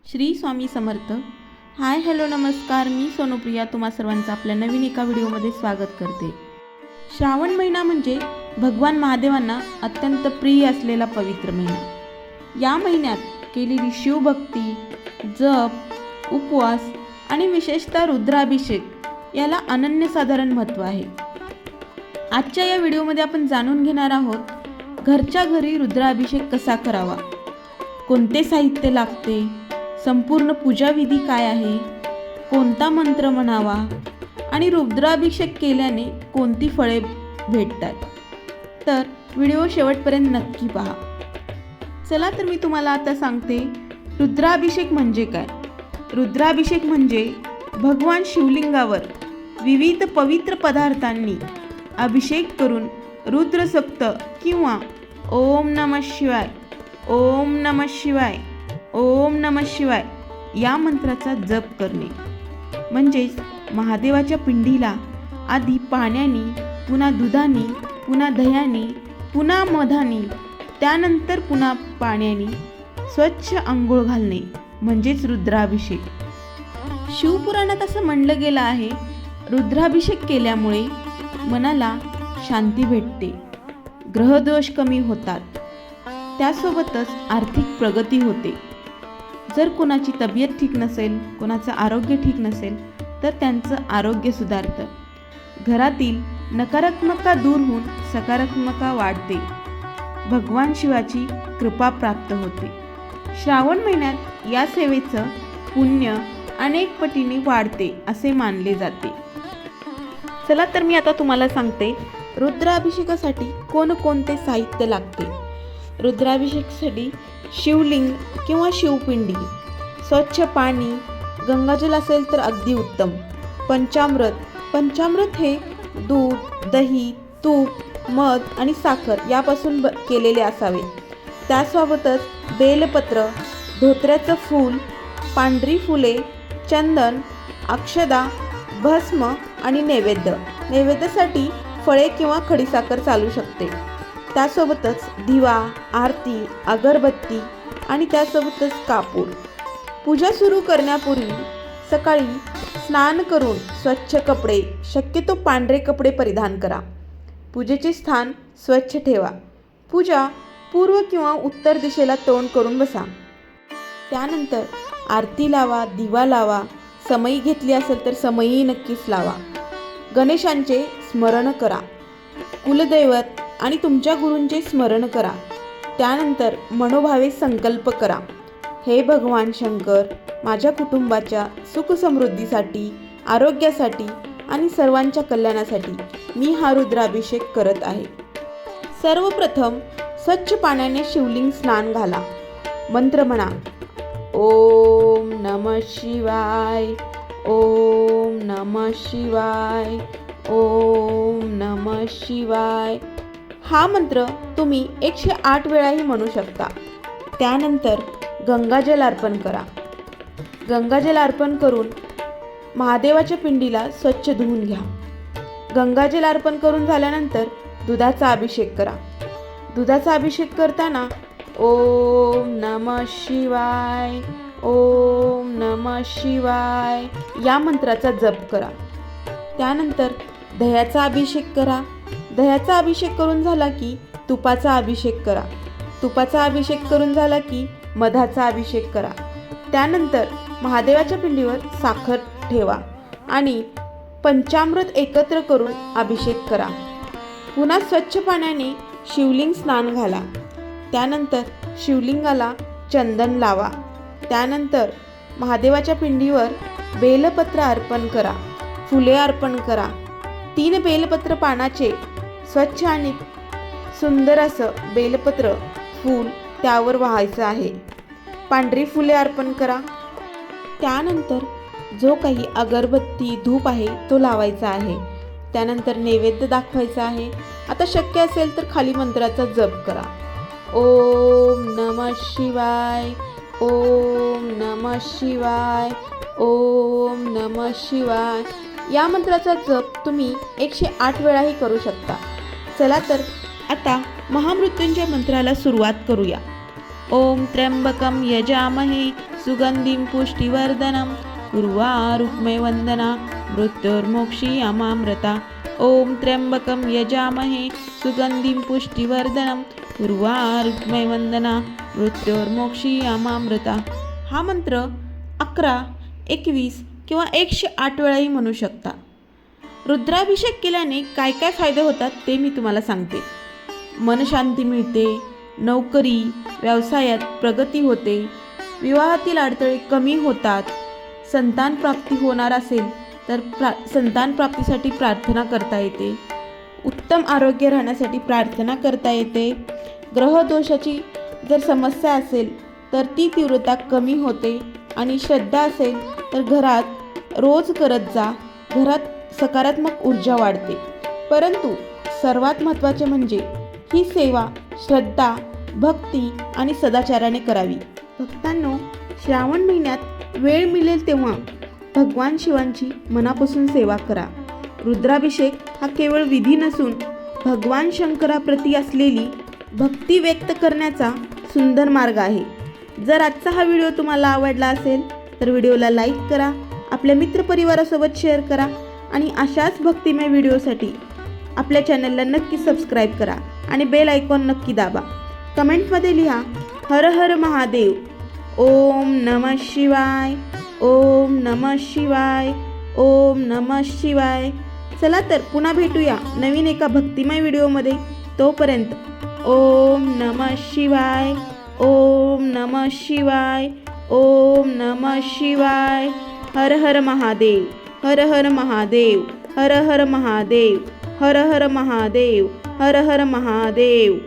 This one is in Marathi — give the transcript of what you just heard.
श्री स्वामी समर्थ. हाय हॅलो नमस्कार, मी सोनुप्रिया तुम्हा सर्वांचं आपल्या नवीन एका व्हिडिओमध्ये स्वागत करते. श्रावण महिना म्हणजे भगवान महादेवांना अत्यंत प्रिय असलेला पवित्र महिना. या महिन्यात केलेली शिवभक्ती, जप, उपवास आणि विशेषतः रुद्राभिषेक याला अनन्यसाधारण महत्त्व आहे. आजच्या या व्हिडिओमध्ये आपण जाणून घेणार आहोत घरच्या घरी रुद्राभिषेक कसा करावा, कोणते साहित्य लागते, संपूर्ण पूजाविधी काय आहे, कोणता मंत्र म्हणावा आणि रुद्राभिषेक केल्याने कोणती फळे भेटतात. तर व्हिडिओ शेवटपर्यंत नक्की पहा. चला तर मी तुम्हाला आता सांगते रुद्राभिषेक म्हणजे काय. रुद्राभिषेक म्हणजे भगवान शिवलिंगावर विविध पवित्र पदार्थांनी अभिषेक करून रुद्रसूक्त किंवा ओम नमः शिवाय, ओम नमः शिवाय, ओम नमः शिवाय या मंत्राचा जप करणे. म्हणजेच महादेवाच्या पिंडीला आधी पाण्याने, पुन्हा दुधाने, पुन्हा दह्याने, पुन्हा मधाने, त्यानंतर पुन्हा पाण्याने स्वच्छ आंघोळ घालणे म्हणजेच रुद्राभिषेक. शिवपुराणात असं म्हणलं गेलं आहे, रुद्राभिषेक केल्यामुळे मनाला शांती भेटते, ग्रहदोष कमी होतात, त्यासोबतच आर्थिक प्रगती होते. जर कोणाची तब्येत ठीक नसेल, कोणाचं आरोग्य ठीक नसेल तर त्यांचं आरोग्य सुधारतं. घरातील नकारात्मकता दूर होऊन सकारात्मकता वाढते. भगवान शिवाची कृपा प्राप्त होते. श्रावण महिन्यात या सेवेचं पुण्य अनेक पटीने वाढते असे मानले जाते. चला तर मी आता तुम्हाला सांगते रुद्राभिषेकासाठी कोणकोणते साहित्य लागते. रुद्राभिषेकासाठी शिवलिंग किंवा शिवपिंडी, स्वच्छ पाणी, गंगाजल असेल तर अगदी उत्तम, पंचामृत. पंचामृत हे दूध, दही, तूप, मध आणि साखर यापासून केलेले असावे. त्यासोबतच बेलपत्र, धोत्र्याचं फूल, पांढरी फुले, चंदन, अक्षदा, भस्म आणि नैवेद्य. नैवेद्यासाठी फळे किंवा खडीसाखर चालू शकते. त्यासोबतच दिवा, आरती, अगरबत्ती आणि त्यासोबतच कापूर. पूजा सुरू करण्यापूर्वी सकाळी स्नान करून स्वच्छ कपडे, शक्यतो पांढरे कपडे परिधान करा. पूजेचे स्थान स्वच्छ ठेवा. पूजा पूर्व किंवा उत्तर दिशेला तोंड करून बसा. त्यानंतर आरती लावा, दिवा लावा, समई घेतली असेल तर समई नक्कीच लावा. गणेशांचे स्मरण करा. कुलदैवत आणि तुमच्या गुरूंचे स्मरण करा. त्यानंतर मनोभावे संकल्प करा, हे भगवान शंकर, माझ्या कुटुंबाच्या सुखसमृद्धीसाठी, आरोग्यासाठी आणि सर्वांच्या कल्याणासाठी मी हा रुद्राभिषेक करत आहे. सर्वप्रथम स्वच्छ पाण्याने शिवलिंग स्नान घाला. मंत्र म्हणा, ओम नमः शिवाय, ओम नमः शिवाय, ओम नमः शिवाय. हा मंत्र तुम्ही 108 वेळाही म्हणू शकता. त्यानंतर गंगाजल अर्पण करा. गंगाजल अर्पण करून महादेवाच्या पिंडीला स्वच्छ धुवून घ्या. गंगाजल अर्पण करून झाल्यानंतर दुधाचा अभिषेक करा. दुधाचा अभिषेक करताना ओम नमः शिवाय, ओम नमः शिवाय या मंत्राचा जप करा. त्यानंतर दह्याचा अभिषेक करा. दह्याचा अभिषेक करून झाला की तुपाचा अभिषेक करा. तुपाचा अभिषेक करून झाला की मधाचा अभिषेक करा. त्यानंतर महादेवाच्या पिंडीवर साखर ठेवा आणि पंचामृत एकत्र करून अभिषेक करा. पुन्हा स्वच्छ पाण्याने शिवलिंग स्नान घाला. त्यानंतर शिवलिंगाला चंदन लावा. त्यानंतर महादेवाच्या पिंडीवर बेलपत्र अर्पण करा, फुले अर्पण करा. 3 बेलपत्र पानाचे स्वच्छ आणि सुंदर असं बेलपत्र फूल त्यावर वाहायचं आहे. पांढरी फुले अर्पण करा. त्यानंतर जो काही अगरबत्ती, धूप आहे तो लावायचा आहे. त्यानंतर नैवेद्य दाखवायचा आहे. आता शक्य असेल तर खाली मंत्राचा जप करा. ओम नमः शिवाय, ओम नमः शिवाय, ओम नमः शिवाय या मंत्राचा जप तुम्ही 108 वेळाही करू शकता. चला तर आता महामृत्युंजय मंत्राला सुरुवात करूया. ओम त्र्यंबकम यजामहे सुगंधिं पुष्टिवर्धनम् उर्वारुक्मे वन्दना मृत्युर्मोक्षीयमामृता। ॐ त्र्यंबकं यजामहे सुगंधिं पुष्टिवर्धनम् उर्वारुक्मे वन्दना मृत्युर्मोक्षीयमामृता। हा मंत्र 11, 21 किंवा 108 वेळाही म्हणू शकता। रुद्राभिषेक केल्याने काय काय फायदे होतात ते मी तुम्हाला सांगते। मनशांती मिळते, नोकरी व्यवसायात प्रगती होते, विवाहातील अडथळे कमी होतात, संतान प्राप्ती होणार असेल तर संतान प्राप्तीसाठी प्रार्थना करता येते, उत्तम आरोग्य राहण्यासाठी प्रार्थना करता येते, ग्रहदोषाची जर समस्या असेल तर ती तीव्रता कमी होते आणि श्रद्धा असेल तर घरात रोज करत जा, घरात सकारात्मक ऊर्जा वाढते। परंतु सर्वात महत्त्वाचे म्हणजे ही सेवा श्रद्धा, भक्ती आणि सदाचाराने करावी। भक्तांनो, श्रावण महिन्यात वेळ मिळेल तेव्हा भगवान शिवांची मनापासून सेवा करा। रुद्राभिषेक हा केवळ विधी नसून भगवान शंकराप्रती असलेली भक्ती व्यक्त करण्याचा सुंदर मार्ग आहे। जर आजचा हा व्हिडिओ तुम्हाला आवडला असेल तर व्हिडिओला लाईक करा, आपल्या मित्रपरिवारासोबत शेअर करा आणि अशाच भक्तिमय व्हिडिओसाठी आपल्या चॅनलला नक्की सबस्क्राईब करा आणि बेल आयकॉन नक्की दाबा। कमेंटमध्ये लिहा हर हर महादेव, ओम नमः शिवाय, ओम नमः शिवाय, ओम नमः शिवाय। चला तर पुन्हा भेटूया नवीन एका भक्तिमय व्हिडिओमध्ये। तोपर्यंत ओम नमः शिवाय, ओम नमः शिवाय, ओम नमः शिवाय। हर हर महादेव, हर हर महादेव, हर हर महादेव, हर हर महादेव, हर हर महादेव।